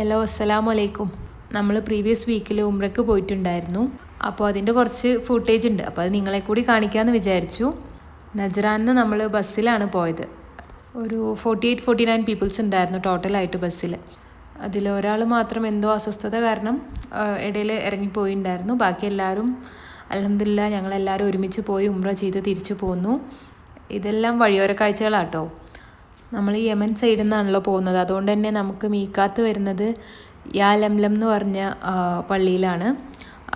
Hello അസ്സലാമു അലൈക്കും. നമ്മൾ പ്രീവിയസ് വീക്കിൽ ഉംറയ്ക്ക് പോയിട്ടുണ്ടായിരുന്നു. അപ്പോൾ അതിൻ്റെ കുറച്ച് ഫുട്ടേജ് ഉണ്ട്. അപ്പോൾ അത് നിങ്ങളെ കൂടി കാണിക്കാമെന്ന് വിചാരിച്ചു. നജ്റാനിന്ന് നമ്മൾ ബസ്സിലാണ് പോയത്. ഒരു 48-49 പീപ്പിൾസ് ഉണ്ടായിരുന്നു ടോട്ടലായിട്ട് ബസ്സിൽ. അതിലൊരാൾ മാത്രം എന്തോ അസ്വസ്ഥത കാരണം ഇടയിൽ ഇറങ്ങിപ്പോയിണ്ടായിരുന്നു. ബാക്കി എല്ലാവരും അൽഹംദുലില്ലാ ഞങ്ങളെല്ലാവരും ഒരുമിച്ച് പോയി ഉംറ ചെയ്ത് തിരിച്ചു പോന്നു. ഇതെല്ലാം വഴിയോര കാഴ്ചകളാട്ടോ. നമ്മൾ യമൻ സൈഡിൽ നിന്നാണല്ലോ പോകുന്നത്. അതുകൊണ്ട് തന്നെ നമുക്ക് മീക്കാത്ത് വരുന്നത് യാ ലംലം എന്ന് പറഞ്ഞ പള്ളിയിലാണ്.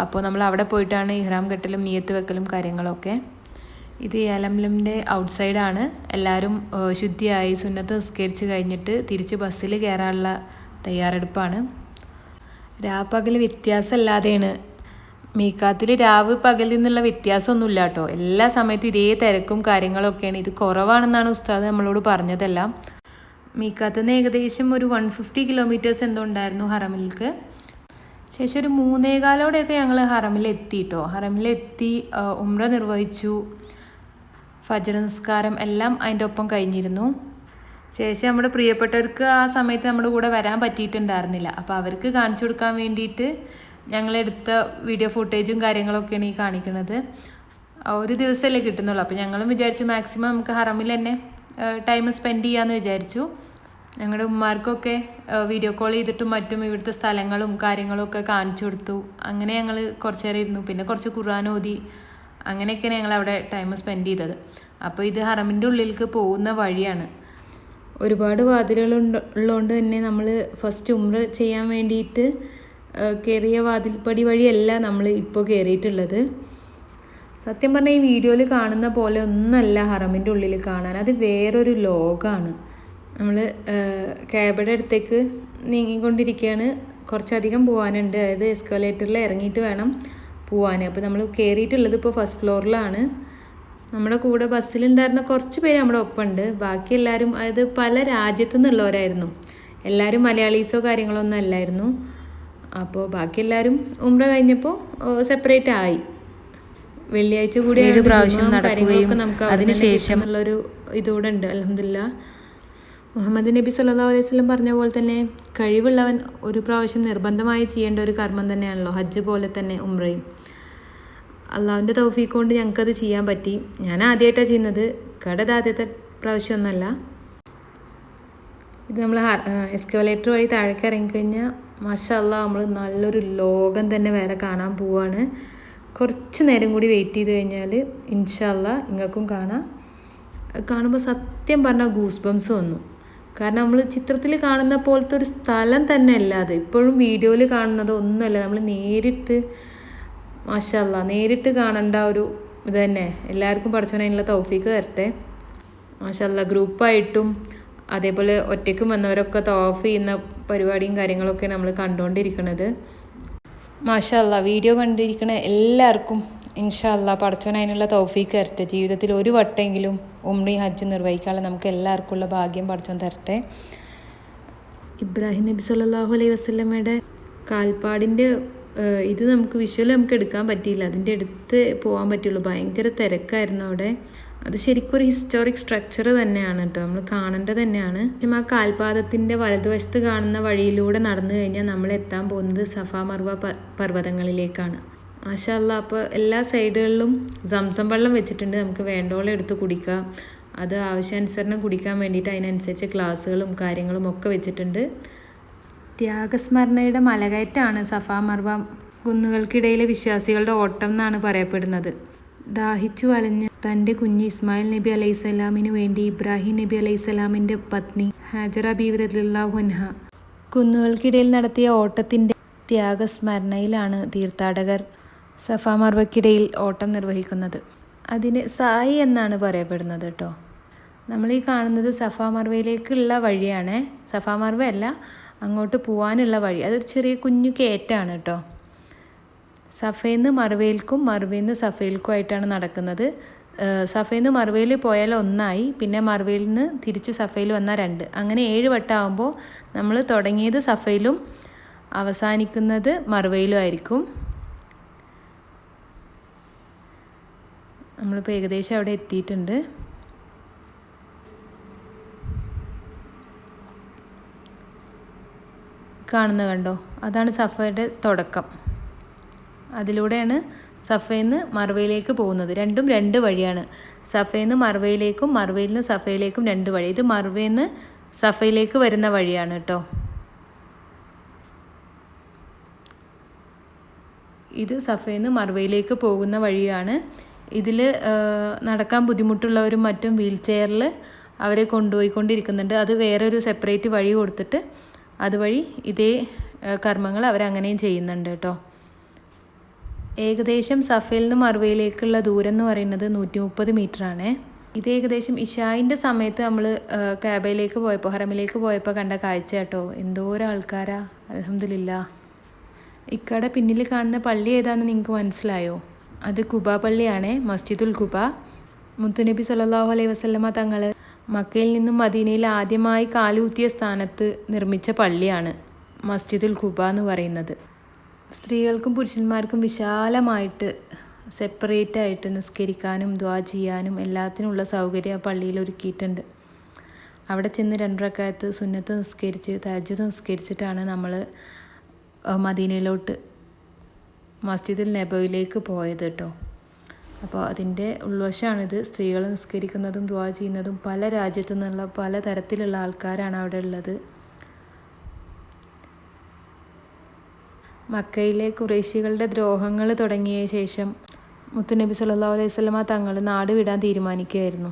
അപ്പോൾ നമ്മൾ അവിടെ പോയിട്ടാണ് ഇഹ്റാം കെട്ടലും നിയത്ത് വെക്കലും കാര്യങ്ങളൊക്കെ. ഇത് യാ ലംലമിൻ്റെ ഔട്ട് സൈഡാണ്. എല്ലാവരും ശുദ്ധിയായി സുന്നത്ത് നിസ്കരിച്ച് കഴിഞ്ഞിട്ട് തിരിച്ച് ബസ്സിൽ കയറാനുള്ള തയ്യാറെടുപ്പാണ്. രാപ്പകൽ വ്യത്യാസമല്ലാതെയാണ്. മീക്കാത്തിൽ രാവ് പകലിൽ നിന്നുള്ള വ്യത്യാസമൊന്നുമില്ല കേട്ടോ. എല്ലാ സമയത്തും ഇതേ തിരക്കും കാര്യങ്ങളൊക്കെയാണ്. ഇത് കുറവാണെന്നാണ് ഉസ്താദ് നമ്മളോട് പറഞ്ഞതെല്ലാം. മീക്കാത്തിൽ നിന്ന് ഏകദേശം ഒരു 150 കിലോമീറ്റേഴ്സ് എന്തോ ഉണ്ടായിരുന്നു ഹറമിലേക്ക്. ശേഷം ഒരു 3:15 ഞങ്ങൾ ഹറമിലെത്തി കേട്ടോ. ഹറമിലെത്തി ഉംറ നിർവഹിച്ചു. ഫജ്ർ നിസ്കാരം എല്ലാം അതിൻ്റെ ഒപ്പം കഴിഞ്ഞിരുന്നു. ശേഷം നമ്മുടെ പ്രിയപ്പെട്ടവർക്ക് ആ സമയത്ത് നമ്മുടെ കൂടെ വരാൻ പറ്റിയിട്ടുണ്ടായിരുന്നില്ല. അപ്പോൾ അവർക്ക് കാണിച്ചു കൊടുക്കാൻ വേണ്ടിയിട്ട് ഞങ്ങളെടുത്ത വീഡിയോ ഫുട്ടേജും കാര്യങ്ങളൊക്കെയാണ് ഈ കാണിക്കുന്നത്. ഒരു ദിവസമല്ലേ കിട്ടുന്നുള്ളൂ. അപ്പോൾ ഞങ്ങളും വിചാരിച്ചു മാക്സിമം നമുക്ക് ഹറമിൽ തന്നെ ടൈം സ്പെൻഡ് ചെയ്യാമെന്ന് വിചാരിച്ചു. ഞങ്ങളുടെ ഉമ്മാർക്കൊക്കെ വീഡിയോ കോൾ ചെയ്തിട്ടും മറ്റും ഇവിടുത്തെ സ്ഥലങ്ങളും കാര്യങ്ങളൊക്കെ കാണിച്ചു കൊടുത്തു. അങ്ങനെ ഞങ്ങൾ കുറച്ച് നേരം ഇരുന്നു. പിന്നെ കുറച്ച് ഖുർആൻ ഓതി. അങ്ങനെയൊക്കെയാണ് ഞങ്ങളവിടെ ടൈം സ്പെൻഡ് ചെയ്തത്. അപ്പോൾ ഇത് ഹറമിൻ്റെ ഉള്ളിലേക്ക് പോകുന്ന വഴിയാണ്. ഒരുപാട് വാതിലുകളുള്ളതുകൊണ്ട് തന്നെ നമ്മൾ ഫസ്റ്റ് ഉംറ ചെയ്യാൻ വേണ്ടിയിട്ട് കയറിയ വാതിൽപ്പടി വഴിയല്ല നമ്മൾ ഇപ്പോൾ കയറിയിട്ടുള്ളത്. സത്യം പറഞ്ഞാൽ ഈ വീഡിയോയിൽ കാണുന്ന പോലെ ഒന്നല്ല ഹറമിൻ്റെ ഉള്ളിൽ കാണാൻ. അത് വേറൊരു ലോകമാണ്. നമ്മൾ കാബയുടെ അടുത്തേക്ക് നീങ്ങിക്കൊണ്ടിരിക്കുകയാണ്. കുറച്ചധികം പോകാനുണ്ട്. അതായത് എസ്കലേറ്ററിൽ ഇറങ്ങിയിട്ട് വേണം പോകാൻ. അപ്പോൾ നമ്മൾ കയറിയിട്ടുള്ളത് ഇപ്പോൾ ഫസ്റ്റ് ഫ്ലോറിലാണ്. നമ്മുടെ കൂടെ ബസ്സിലുണ്ടായിരുന്ന കുറച്ച് പേര് നമ്മുടെ ഒപ്പമുണ്ട്. ബാക്കി എല്ലാവരും അതായത് പല രാജ്യത്തു നിന്നുള്ളവരായിരുന്നു. എല്ലാവരും മലയാളീസോ കാര്യങ്ങളോ ഒന്നും അല്ലായിരുന്നു. അപ്പോൾ ബാക്കി എല്ലാവരും ഉംറ കഴിഞ്ഞപ്പോൾ സെപ്പറേറ്റ് ആയി. വെള്ളിയാഴ്ച കൂടി 7 പ്രാവശ്യം നടക്കുകയും അതിനുശേഷം ഉള്ളൊരു ഇതുകൂടെ ഉണ്ട്. അൽഹംദുലില്ലാ. മുഹമ്മദ് നബി സല്ലല്ലാഹു അലൈഹി വസല്ലം പറഞ്ഞ പോലെ തന്നെ കഴിവുള്ളവൻ ഒരു പ്രാവശ്യം നിർബന്ധമായി ചെയ്യേണ്ട ഒരു കർമ്മം തന്നെയാണല്ലോ ഹജ്ജ് പോലെ തന്നെ ഉംറയും. അള്ളാഹുവിൻ്റെ തൗഫീഖ് കൊണ്ട് ഞങ്ങൾക്കത് ചെയ്യാൻ പറ്റി. ഞാൻ ആദ്യമായിട്ടാണ് ചെയ്യുന്നത്. കടത് ആദ്യത്തെ പ്രാവശ്യമൊന്നുമല്ല. ഇത് നമ്മൾ എസ്കലേറ്റർ വഴി താഴേക്ക് ഇറങ്ങിക്കഴിഞ്ഞാൽ മാഷാ അല്ലാഹ് നമ്മൾ നല്ലൊരു ലോകം തന്നെ വേറെ കാണാൻ പോവാണ്. കുറച്ച് നേരം കൂടി വെയിറ്റ് ചെയ്ത് കഴിഞ്ഞാൽ ഇൻഷാ അല്ലാഹ് നിങ്ങൾക്കും കാണാം. കാണുമ്പോൾ സത്യം പറഞ്ഞാൽ ഗൂസ് ബംസ് വന്നു. കാരണം നമ്മൾ ചിത്രത്തിൽ കാണുന്ന പോലത്തെ ഒരു സ്ഥലം തന്നെ അല്ല അത്. ഇപ്പോഴും വീഡിയോയിൽ കാണുന്നത് ഒന്നുമല്ല. നമ്മൾ നേരിട്ട് മാഷാ അല്ലാഹ് നേരിട്ട് കാണേണ്ട ഒരു ഇത് തന്നെ. എല്ലാവർക്കും പഠിച്ചവനെ അതിനുള്ള തൗഫീഖ് തരട്ടെ. മാഷാ അല്ലാഹ് ഗ്രൂപ്പായിട്ടും അതേപോലെ ഒറ്റയ്ക്കും വന്നവരൊക്കെ തവാഫ് ചെയ്യുന്ന പരിപാടിയും കാര്യങ്ങളൊക്കെയാണ് നമ്മൾ കണ്ടുകൊണ്ടിരിക്കുന്നത്. മാഷാ അല്ലാഹ് വീഡിയോ കണ്ടിരിക്കണ എല്ലാവർക്കും ഇൻഷാ അല്ലാഹ് പടച്ചോൻ അതിനുള്ള തൗഫീഖ് തരട്ടെ. ജീവിതത്തിൽ ഒരു വട്ടെങ്കിലും ഉംറയും ഹജ്ജ് നിർവഹിക്കാനുള്ള നമുക്ക് എല്ലാവർക്കും ഉള്ള ഭാഗ്യം പടച്ചോൻ തരട്ടെ. ഇബ്രാഹിം നബി സല്ലല്ലാഹു അലൈഹി വസല്ലമയുടെ കാൽപ്പാടിൻ്റെ ഇത് നമുക്ക് നമുക്ക് എടുക്കാൻ പറ്റിയില്ല. അതിൻ്റെ അടുത്ത് പോകാൻ പറ്റുള്ളൂ. ഭയങ്കര തിരക്കായിരുന്നു അവിടെ. അത് ശരിക്കും ഒരു ഹിസ്റ്റോറിക് സ്ട്രക്ചർ തന്നെയാണ് കേട്ടോ. നമ്മൾ കാണേണ്ടത് തന്നെയാണ്. ആ കാൽപാദത്തിൻ്റെ വലതുവശത്ത് കാണുന്ന വഴിയിലൂടെ നടന്നു കഴിഞ്ഞാൽ നമ്മൾ എത്താൻ പോകുന്നത് സഫ മർവ പർവ്വതങ്ങളിലേക്കാണ്. മാഷാ അല്ലാഹ്. അപ്പോൾ എല്ലാ സൈഡുകളിലും സംസം വെള്ളം വെച്ചിട്ടുണ്ട്. നമുക്ക് വേണ്ടോളം എടുത്ത് കുടിക്കാം. അത് ആവശ്യാനുസരണം കുടിക്കാൻ വേണ്ടിയിട്ട് അതിനനുസരിച്ച് ഗ്ലാസ്സുകളും കാര്യങ്ങളും ഒക്കെ വെച്ചിട്ടുണ്ട്. ത്യാഗസ്മരണയുടെ മലകയറ്റാണ് സഫ മർവ കുന്നുകൾക്കിടയിലെ വിശ്വാസികളുടെ ഓട്ടം എന്നാണ് പറയപ്പെടുന്നത്. ദാഹിച്ചു വലഞ്ഞ് തൻ്റെ കുഞ്ഞ് ഇസ്മായിൽ നബി അലൈഹിസ്സലാമിന് വേണ്ടി ഇബ്രാഹിം നബി അലൈഹിസ്സലാമിൻ്റെ പത്നി ഹാജറ ബീവി റളിയല്ലാഹു അൻഹ കുന്നുകൾക്കിടയിൽ നടത്തിയ ഓട്ടത്തിൻ്റെ ത്യാഗസ്മരണയിലാണ് തീർത്ഥാടകർ സഫ മർവയ്ക്കിടയിൽ ഓട്ടം നിർവഹിക്കുന്നത്. അതിന് സായി എന്നാണ് പറയപ്പെടുന്നത് കേട്ടോ. നമ്മളീ കാണുന്നത് സഫ മർവയിലേക്കുള്ള വഴിയാണ്. സഫ മർവ അല്ല, അങ്ങോട്ട് പോകാനുള്ള വഴി. അതൊരു ചെറിയ കുഞ്ഞു കയറ്റാണ് കേട്ടോ. സഫയിൽ നിന്ന് മർവയിൽക്കും മർവയിൽ നിന്ന് സഫയിൽക്കും ആയിട്ടാണ് നടക്കുന്നത്. സഫയിൽ നിന്ന് മർവയിൽ പോയാൽ 1 പിന്നെ മർവയിൽ നിന്ന് തിരിച്ച് സഫയിൽ വന്നാൽ 2. അങ്ങനെ 7 വട്ടമാകുമ്പോൾ നമ്മൾ തുടങ്ങിയത് സഫയിലും അവസാനിക്കുന്നത് മർവയിലും ആയിരിക്കും. നമ്മളിപ്പോൾ ഏകദേശം അവിടെ എത്തിയിട്ടുണ്ട്. കാണുന്നത് കണ്ടോ, അതാണ് സഫയുടെ തുടക്കം. അതിലൂടെയാണ് സഫയിൽ നിന്ന് മർവയിലേക്ക് പോകുന്നത്. രണ്ടും 2 വഴിയാണ്. സഫയിൽ നിന്ന് മർവയിലേക്കും മർവയിൽ നിന്ന് സഫയിലേക്കും 2 വഴി. ഇത് മർവയിൽ നിന്ന് സഫയിലേക്ക് വരുന്ന വഴിയാണ് കേട്ടോ. ഇത് സഫയിൽ നിന്ന് മർവയിലേക്ക് പോകുന്ന വഴിയാണ്. ഇതിൽ നടക്കാൻ ബുദ്ധിമുട്ടുള്ളവരും മറ്റും വീൽ ചെയറിൽ അവരെ കൊണ്ടുപോയിക്കൊണ്ടിരിക്കുന്നുണ്ട്. അത് വേറൊരു സെപ്പറേറ്റ് വഴി കൊടുത്തിട്ട് അതുവഴി ഇതേ കർമ്മങ്ങൾ അവരങ്ങനെയും ചെയ്യുന്നുണ്ട് കേട്ടോ. ഏകദേശം സഫയിൽ നിന്ന് മർവയിലേക്കുള്ള ദൂരം എന്ന് പറയുന്നത് 130 മീറ്ററാണ്. ഇത് ഏകദേശം ഇഷായിൻ്റെ സമയത്ത് നമ്മൾ കാബയിലേക്ക് പോയപ്പോൾ, ഹറമിലേക്ക് പോയപ്പോൾ കണ്ട കാഴ്ച കേട്ടോ. എന്തോരം ആൾക്കാരാ, അൽഹംദുലില്ലാ. ഇക്കടെ പിന്നിൽ കാണുന്ന പള്ളി ഏതാണെന്ന് നിങ്ങൾക്ക് മനസ്സിലായോ? അത് കുബ പള്ളിയാണ്, മസ്ജിദുൽ കുബ. മുത്തുനബി സല്ലല്ലാഹു അലൈഹി വസല്ലമ തങ്ങൾ മക്കയിൽ നിന്നും മദീനയിൽ ആദ്യമായി കാലുകുത്തിയ സ്ഥാനത്ത് നിർമ്മിച്ച പള്ളിയാണ് മസ്ജിദുൽ കുബ എന്ന് പറയുന്നത്. സ്ത്രീകൾക്കും പുരുഷന്മാർക്കും വിശാലമായിട്ട് സെപ്പറേറ്റായിട്ട് നിസ്കരിക്കാനും ദുആ ചെയ്യാനും എല്ലാത്തിനുള്ള സൗകര്യം ആ പള്ളിയിൽ ഒരുക്കിയിട്ടുണ്ട്. അവിടെ ചെന്ന് 2 റക്അത്ത് സുന്നത്ത് നിസ്കരിച്ച് തഹജ്ജുദ് നിസ്കരിച്ചിട്ടാണ് നമ്മൾ മദീനയിലോട്ട് മസ്ജിദുൽ നബവിയിലേക്ക് പോയത് കേട്ടോ. അപ്പോൾ അതിൻ്റെ ഉൾവശമാണിത്. സ്ത്രീകൾ നിസ്കരിക്കുന്നതും ദുആ ചെയ്യുന്നതും പല രാജ്യത്തു നിന്നുള്ള പല തരത്തിലുള്ള ആൾക്കാരാണ് അവിടെ ഉള്ളത്. മക്കയിലെ ഖുറൈശികളുടെ ദ്രോഹങ്ങൾ തുടങ്ങിയ ശേഷം മുത്തുനബി സല്ലല്ലാഹു അലൈഹി വസല്ലമ തങ്ങൾ നാട് വിടാൻ തീരുമാനിക്കുകയായിരുന്നു.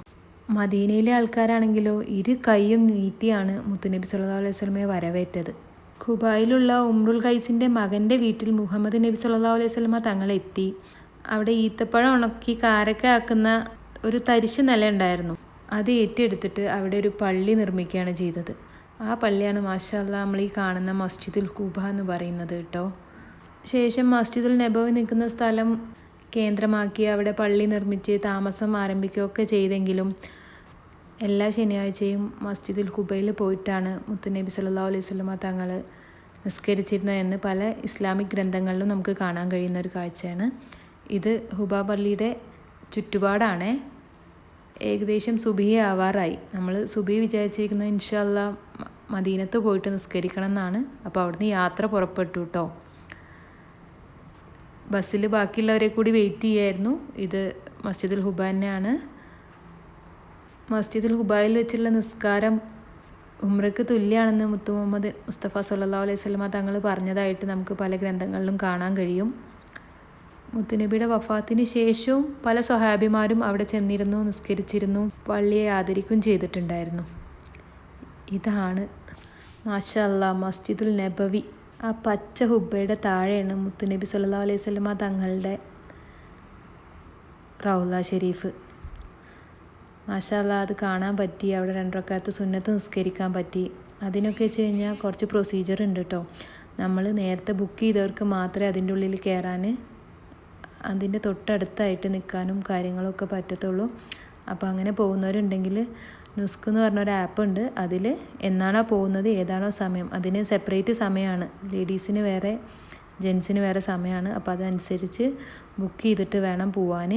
മദീനയിലെ ആൾക്കാരാണെങ്കിലോ 2 കൈയും നീട്ടിയാണ് മുത്തുനബി സല്ലല്ലാഹു അലൈഹി വസല്ലമയെ വരവേറ്റത്. ഖുബായിലുള്ള ഉംറുൽ ഖൈസിൻ്റെ മകൻ്റെ വീട്ടിൽ മുഹമ്മദ് നബി സല്ലല്ലാഹു അലൈഹി വസല്ലമ തങ്ങളെത്തി. അവിടെ ഈത്തപ്പഴം ഉണക്കി കാരക്ക ആക്കുന്ന ഒരു തരിശ് നില ഉണ്ടായിരുന്നു. അത് ഏറ്റെടുത്തിട്ട് അവിടെ ഒരു പള്ളി നിർമ്മിക്കുകയാണ് ചെയ്തത്. ആ പള്ളിയാണ് മാഷാ അല്ലാഹ് നമ്മൾ ഈ കാണുന്ന മസ്ജിദുൽ കുബ എന്ന് പറയുന്നത് കേട്ടോ. ശേഷം മസ്ജിദുൽ നബവി നിൽക്കുന്ന സ്ഥലം കേന്ദ്രമാക്കി അവിടെ പള്ളി നിർമ്മിച്ച് താമസം ആരംഭിക്കുകയൊക്കെ ചെയ്തെങ്കിലും എല്ലാ ശനിയാഴ്ചയും മസ്ജിദുൽ കുബയിൽ പോയിട്ടാണ് മുത്തുനബി സല്ലല്ലാഹു അലൈഹി വസല്ലമ തങ്ങൾ നിസ്കരിച്ചിരുന്നതെന്ന് പല ഇസ്ലാമിക് ഗ്രന്ഥങ്ങളിലും നമുക്ക് കാണാൻ കഴിയുന്ന ഒരു കാഴ്ചയാണ്. ഇത് ഹുബ പള്ളിയുടെ ചുറ്റുപാടാണ്. ഏകദേശം സുബഹി ആവാറായി. നമ്മൾ സുബഹി വിചാരിച്ചിരിക്കുന്നത് ഇൻഷാ അല്ലാഹ് മദീനത്ത് പോയിട്ട് നിസ്കരിക്കണം എന്നാണ്. അപ്പോൾ അവിടുന്ന് യാത്ര പുറപ്പെട്ടു കേട്ടോ. ബസ്സിൽ ബാക്കിയുള്ളവരെ കൂടി വെയിറ്റ് ചെയ്യായിരുന്നു. ഇത് മസ്ജിദുൽ ഹുബ തന്നെയാണ്. മസ്ജിദുൽ ഹുബയിൽ വെച്ചുള്ള നിസ്കാരം ഉംറയ്ക്ക് തുല്യമാണെന്ന് മുത്തു മുഹമ്മദ് മുസ്തഫ സല്ലല്ലാഹു അലൈഹി വസല്ലമ തങ്ങൾ പറഞ്ഞതായിട്ട് നമുക്ക് പല ഗ്രന്ഥങ്ങളിലും കാണാൻ കഴിയും. മുത്തുനബിയുടെ വഫാത്തിന് ശേഷവും പല സ്വഹാബിമാരും അവിടെ ചെന്നിരുന്നു, നിസ്കരിച്ചിരുന്നു, പള്ളിയെ ആദരിക്കുകയും ചെയ്തിട്ടുണ്ടായിരുന്നു. ഇതാണ് മാഷാ അല്ലാഹ് മസ്ജിദുൽ നബവി. ആ പച്ച ഹുബ്ബയുടെ താഴെയാണ് മുത്തുനബി സല്ലല്ലാഹു അലൈഹി വസല്ലമ തങ്ങളുടെ റൗള ഷരീഫ്. മാഷാ അല്ലാഹ് അത് കാണാൻ പറ്റി. അവിടെ 2 റക്അത്ത് സുന്നത്ത് നിസ്കരിക്കാൻ പറ്റി. അതിനൊക്കെ വെച്ച് കഴിഞ്ഞാൽ കുറച്ച് പ്രൊസീജിയർ ഉണ്ട് കേട്ടോ. നമ്മൾ നേരത്തെ ബുക്ക് ചെയ്തവർക്ക് മാത്രമേ അതിൻ്റെ ഉള്ളിൽ കയറാൻ, അതിൻ്റെ തൊട്ടടുത്തായിട്ട് നിൽക്കാനും കാര്യങ്ങളൊക്കെ പറ്റത്തുള്ളൂ. അപ്പോൾ അങ്ങനെ പോകുന്നവരുണ്ടെങ്കിൽ നുസ്ക് എന്ന് പറഞ്ഞൊരു ആപ്പ് ഉണ്ട്. അതിൽ എന്നാണോ പോകുന്നത്, ഏതാണോ സമയം, അതിന് സെപ്പറേറ്റ് സമയമാണ്. ലേഡീസിന് വേറെ ജെൻസിന് വേറെ സമയമാണ്. അപ്പോൾ അതനുസരിച്ച് ബുക്ക് ചെയ്തിട്ട് വേണം പോവാൻ.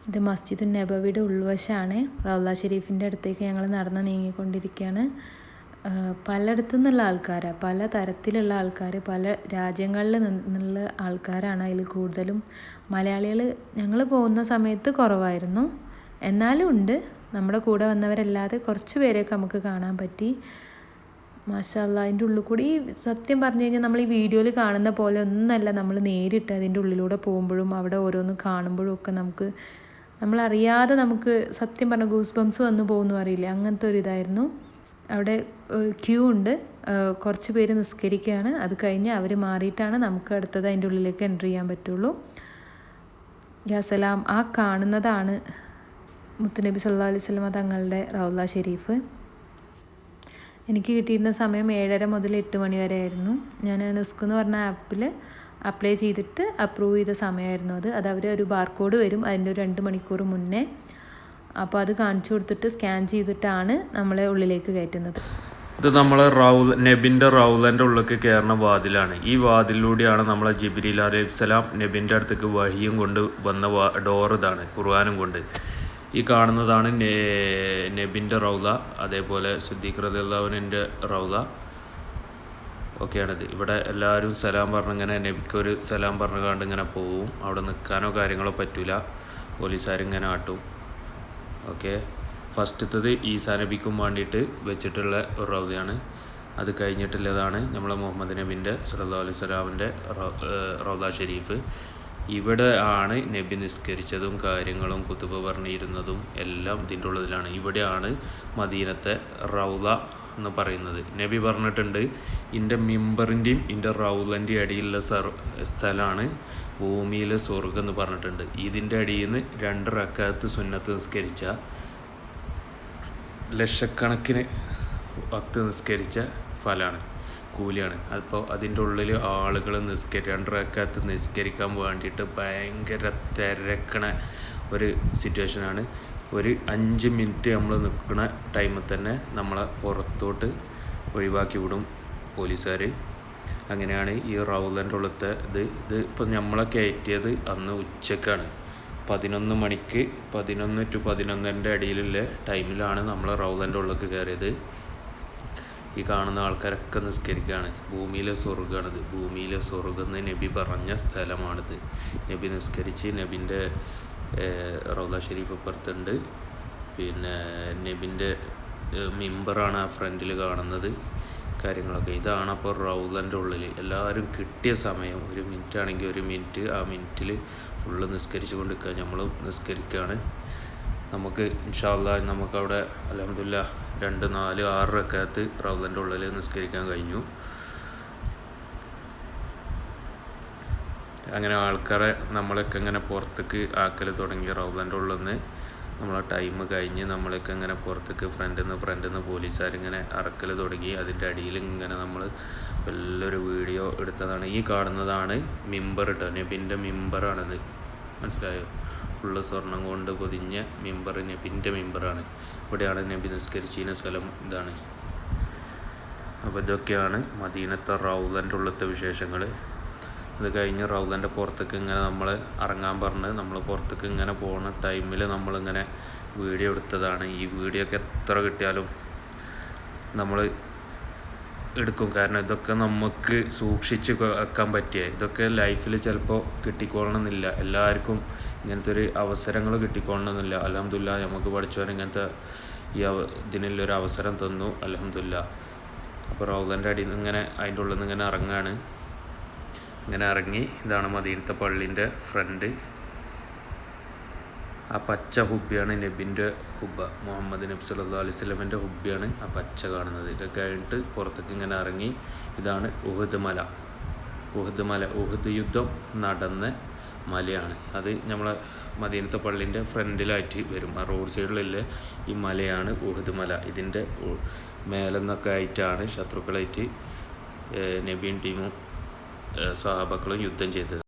ഇത് മസ്ജിദുൽ നബവിയുടെ ഉൾവശമാണ്. റൗള ഷരീഫിൻ്റെ അടുത്തേക്ക് ഞങ്ങൾ നടന്ന് നീങ്ങിക്കൊണ്ടിരിക്കുകയാണ്. പലയിടത്തു നിന്നുള്ള ആൾക്കാരാണ്, പല തരത്തിലുള്ള ആൾക്കാർ, പല രാജ്യങ്ങളിൽ നിന്നുള്ള ആൾക്കാരാണ് അതിൽ കൂടുതലും. മലയാളികൾ ഞങ്ങൾ പോകുന്ന സമയത്ത് കുറവായിരുന്നു, എന്നാലും ഉണ്ട്. നമ്മുടെ കൂടെ വന്നവരല്ലാതെ കുറച്ച് പേരെയൊക്കെ നമുക്ക് കാണാൻ പറ്റി. മാഷാ അല്ലാഹ്. അതിൻ്റെ ഉള്ളിൽ കൂടി സത്യം പറഞ്ഞു കഴിഞ്ഞാൽ നമ്മൾ ഈ വീഡിയോയിൽ കാണുന്ന പോലെ ഒന്നല്ല, നമ്മൾ നേരിട്ട് അതിൻ്റെ ഉള്ളിലൂടെ പോകുമ്പോഴും അവിടെ ഓരോന്ന് കാണുമ്പോഴും ഒക്കെ നമ്മളറിയാതെ നമുക്ക് സത്യം പറഞ്ഞ ഗൂസ് ബംസ് വന്നു പോകുന്നു അറിയില്ല, അങ്ങനത്തെ ഒരു ഇതായിരുന്നു. അവിടെ ക്യൂ ഉണ്ട്, കുറച്ച് പേര് നിസ്കരിക്കുകയാണ്. അത് കഴിഞ്ഞ് അവർ മാറിയിട്ടാണ് നമുക്ക് അടുത്തത് അതിൻ്റെ ഉള്ളിലേക്ക് എൻ്റർ ചെയ്യാൻ പറ്റുള്ളൂ. യാ സലാം. ആ കാണുന്നതാണ് മുത്തുനബി സല്ലല്ലാഹു അലൈഹി വസല്ലമ തങ്ങളുടെ റൗള ഷരീഫ്. എനിക്ക് കിട്ടിയിരുന്ന സമയം 7:30 മുതൽ 8 മണി വരെ ആയിരുന്നു. ഞാൻ നുസ്ക് എന്ന് പറഞ്ഞ ആപ്പിൽ അപ്ലൈ ചെയ്തിട്ട് അപ്രൂവ് ചെയ്ത സമയമായിരുന്നു അത് അവർ ഒരു ബാർകോഡ് വരും അതിൻ്റെ ഒരു 2 മണിക്കൂർ മുന്നേ. അപ്പോൾ അത് കാണിച്ചു കൊടുത്തിട്ട് സ്കാൻ ചെയ്തിട്ടാണ് നമ്മളെ ഉള്ളിലേക്ക് കയറ്റുന്നത്. ഇത് നമ്മൾ നബിൻ്റെ റൗലൻ്റെ ഉള്ളിലേക്ക് കയറുന്ന വാതിലാണ്. ഈ വാതിലൂടെയാണ് നമ്മളെ ജിബ്രീൽ അലൈഹിസ്സലാം നബിൻ്റെ അടുത്തേക്ക് വഹിയും കൊണ്ട് വന്ന ഡോർ. ഇതാണ് ഖുർആനും കൊണ്ട്. ഈ കാണുന്നതാണ് നബിൻ്റെ റൗല, അതേപോലെ സിദ്ദീഖ് റളിയല്ലാഹു അൻഹുവിൻ്റെ റൗല. ഒക്കെയാണിത്. ഇവിടെ എല്ലാവരും സലാം പറഞ്ഞിങ്ങനെ നബിക്കൊരു സലാം പറഞ്ഞുകൊണ്ട് ഇങ്ങനെ പോവും. അവിടെ നിൽക്കാനോ കാര്യങ്ങളോ പറ്റില്ല, പോലീസുകാരിങ്ങനെ ആട്ടും. ഓക്കെ, ഫസ്റ്റത്തത് ഈസാ നബിക്കും വേണ്ടിയിട്ട് വെച്ചിട്ടുള്ള ഒരു റൗദയാണ്. അത് കഴിഞ്ഞിട്ടുള്ളതാണ് നമ്മളെ മുഹമ്മദ് നബിൻ്റെ സല്ലല്ലാഹു അലൈഹി വസല്ലമിൻ്റെ റൗദ ഷരീഫ്. ഇവിടെ ആണ് നബി നിസ്കരിച്ചതും കാര്യങ്ങളും കുത്തുബ പറഞ്ഞിരുന്നതും എല്ലാം ഇതിൻ്റെ ഉള്ളതിലാണ്. ഇവിടെയാണ് മദീനത്തെ റൗദ എന്ന് പറയുന്നത്. നബി പറഞ്ഞിട്ടുണ്ട്, എൻ്റെ മിമ്പറിൻ്റെയും എൻ്റെ റൗദൻ്റെ അടിയിലുള്ള സ്ഥലമാണ് ഭൂമിയിലെ സ്വർഗ്ഗം എന്ന് പറഞ്ഞിട്ടുണ്ട്. ഇതിൻ്റെ അടിയിൽ നിന്ന് 2 റക്അത്ത് സുന്നത്ത് നിസ്കരിച്ച ലക്ഷക്കണക്കിന് വക്ത് നിസ്കരിച്ച ഫലമാണ്, കൂലിയാണ്. അപ്പോൾ അതിൻ്റെ ഉള്ളിൽ ആളുകൾ 2 റക്അത്ത് നിസ്കരിക്കാൻ വേണ്ടിയിട്ട് ഭയങ്കര തിരക്കണ ഒരു സിറ്റുവേഷനാണ്. ഒരു 5 മിനിറ്റ് നമ്മൾ നിൽക്കുന്ന ടൈമിൽ തന്നെ നമ്മളെ പുറത്തോട്ട് ഒഴിവാക്കി വിടും പോലീസുകാർ. അങ്ങനെയാണ് ഈ റൗദൻ്റെ ഉള്ളത്തെ ഇത് ഇപ്പം നമ്മളെ കയറ്റിയത് അന്ന് ഉച്ചക്കാണ്. 11 മണിക്ക് 11 to 11:30 അടിയിലുള്ള ടൈമിലാണ് നമ്മൾ റൗദൻ്റെ ഉള്ളിലേക്ക് കയറിയത്. ഈ കാണുന്ന ആൾക്കാരൊക്കെ നിസ്കരിക്കുകയാണ്. ഭൂമിയിലെ സ്വർഗ്ഗമാണിത്. ഭൂമിയിലെ സ്വർഗ്ഗം എന്ന് നബി പറഞ്ഞ സ്ഥലമാണിത്. നബി നിസ്കരിച്ച് നബിൻ്റെ റൗദ ഷരീഫ് ഇപ്പുറത്തുണ്ട്. പിന്നെ നബിൻ്റെ മിമ്പറാണ് ആ ഫ്രണ്ടിൽ കാണുന്നത്. കാര്യങ്ങളൊക്കെ ഇതാണ്. അപ്പോൾ റൗദൻ്റെ ഉള്ളിൽ എല്ലാവരും കിട്ടിയ സമയം 1 മിനിറ്റ് ആണെങ്കിൽ 1 മിനിറ്റ്, ആ മിനിറ്റിൽ ഫുള്ള് നിസ്കരിച്ച് കൊണ്ടിരിക്കുക. നമ്മളും നിസ്കരിക്കുകയാണ്. നമുക്ക് ഇൻഷാ അല്ലാഹ് നമുക്കവിടെ അൽഹംദുലില്ലാഹ് 2, 4, 6 റക്അത്ത് റൗദൻ്റെ ഉള്ളിൽ നിസ്കരിക്കാൻ കഴിഞ്ഞു. അങ്ങനെ ആൾക്കാരെ നമ്മളൊക്കെ ഇങ്ങനെ പുറത്തേക്ക് ആക്കൽ തുടങ്ങി. റൗദൻ്റെ ഉള്ളിൽ നിന്ന് നമ്മളെ ടൈം കഴിഞ്ഞ് നമ്മളൊക്കെ ഇങ്ങനെ പുറത്തേക്ക് ഫ്രണ്ടിൽ നിന്ന് പോലീസുകാരിങ്ങനെ അറക്കൽ തുടങ്ങി. അതിൻ്റെ അടിയിൽ ഇങ്ങനെ നമ്മൾ വലിയൊരു വീഡിയോ എടുത്തതാണ്. ഈ കാണുന്നതാണ് മിമ്പർ കേട്ടോ, നബിൻ്റെ മിമ്പറാണിത്. മനസ്സിലായോ? ഫുള്ള് സ്വർണം കൊണ്ട് പൊതിഞ്ഞ മിമ്പർ നബിൻ്റെ മിമ്പറാണ്. ഇവിടെയാണ് നബി നിസ്കരിച്ചിരുന്ന സ്ഥലം. ഇതാണ്. അപ്പോൾ ഇതൊക്കെയാണ് മദീനത്തെ റൗദൻ്റെ ഉള്ളത്തെ വിശേഷങ്ങൾ. അത് കഴിഞ്ഞ് റൗദൻ്റെ പുറത്തേക്ക് ഇങ്ങനെ നമ്മൾ ഇറങ്ങാൻ പറഞ്ഞ് നമ്മൾ പുറത്തേക്ക് ഇങ്ങനെ പോകുന്ന ടൈമിൽ നമ്മളിങ്ങനെ വീഡിയോ എടുത്തതാണ്. ഈ വീഡിയോ ഒക്കെ എത്ര കിട്ടിയാലും നമ്മൾ എടുക്കും. കാരണം ഇതൊക്കെ നമുക്ക് സൂക്ഷിച്ച് വെക്കാൻ പറ്റിയ, ഇതൊക്കെ ലൈഫിൽ ചിലപ്പോൾ കിട്ടിക്കൊള്ളണമെന്നില്ല. എല്ലാവർക്കും ഇങ്ങനത്തെ ഒരു അവസരങ്ങൾ കിട്ടിക്കൊള്ളണമെന്നില്ല. അൽഹംദുലില്ലാഹ് നമുക്ക് പഠിച്ചവൻ ഇങ്ങനത്തെ ഇതിനുള്ളൊരു അവസരം തന്നു. അൽഹംദുലില്ലാഹ്. അപ്പോൾ റൗദൻ്റെ അടിയിൽ നിന്ന് ഇങ്ങനെ അതിൻ്റെ ഉള്ളിൽ നിന്ന് ഇങ്ങനെ ഇറങ്ങുകയാണ്. ഇങ്ങനെ ഇറങ്ങി ഇതാണ് മദീനത്തെ പള്ളീൻ്റെ ഫ്രണ്ട്. ആ പച്ച ഹുബ്ബിയാണ് നബിൻ്റെ ഹുബ്ബ, മുഹമ്മദ് നബി സല്ലല്ലാഹു അലൈഹി വസല്ലമിൻ്റെ ഹുബ്ബിയാണ് ആ പച്ച കാണുന്നത്. ഇതൊക്കെ കഴിഞ്ഞിട്ട് പുറത്തേക്ക് ഇങ്ങനെ ഇറങ്ങി. ഇതാണ് ഉഹുദ് മല. ഉഹുദ് യുദ്ധം നടന്ന മലയാണ്. അത് നമ്മളെ മദീനത്തെ പള്ളീൻ്റെ ഫ്രണ്ടിലായിട്ട് വരും. ആ റോഡ് സൈഡിലുള്ള ഈ മലയാണ് ഉഹുദ് മല. ഇതിൻ്റെ മേലെന്നൊക്കെ ആയിട്ടാണ് ശത്രുക്കളായിട്ട് നബിയും ടീമും സ്വഹാബക്കളും യുദ്ധം ചെയ്തത്.